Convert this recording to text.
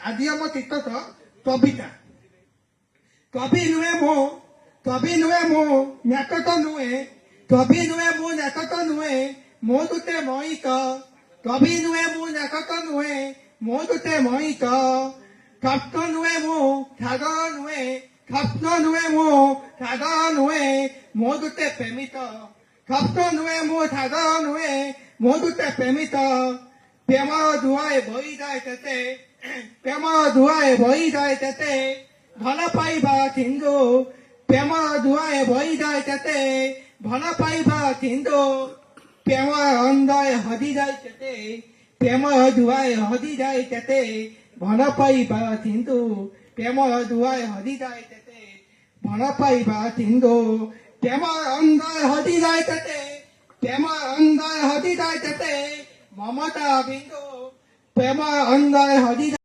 আজি ଆମ ଚିତ୍ତ କବିତା କବି ନୁହେଁ ମୁଁ ନାଟକ ନୁହେଁ କବି ନୁହେଁ ମୁଁ ନାଟକ ନୁହେଁ ମୋ ଦୁଟେ ମଇତ କବି ନୁହେଁ ମୁଁ ନାଟକ ନୁହେଁ ମୋ ଦୁଟେ ମଇତ ସ୍ୱପ୍ନ ନୁହେଁ ମୁଁ ସାଗର ନୁହେଁ ସ୍ୱପ୍ନ ନୁହେଁ ମୁଁ ସାଗର ନୁହେଁ ମୋ ଦୁଟେ ପ୍ରେମିତ ସ୍ୱପ୍ନ ନୁହେଁ ମୁଁ ସାଗର ନୁହେଁ ମୋ ଦୁଟେ ପ୍ରେମିତ প্রেম ধুয়ায় বই যায় তেতে প্রেম ধুয়ায় বই যায় তেতে ভাল পাইবা সিন্ধু প্রেম ধুয়ায় বই যায় তেতে ভাল পাইবা সিন্ধু প্রেম অন্ধয় হদি যায় তেতে প্রেম ধুয়ায় হদি যায় তেতে ভাল পাইবা সিন্ধু প্রেম ধুয়ায় হদি যায় তেতে ভাল পাইবা সিন্ধু প্রেম অন্ধয় হদি যায় তেতে প্রেম অন্ধয় হদি যায় তেতে মমতা বিন্দু প্রেম অন্ধয় হদি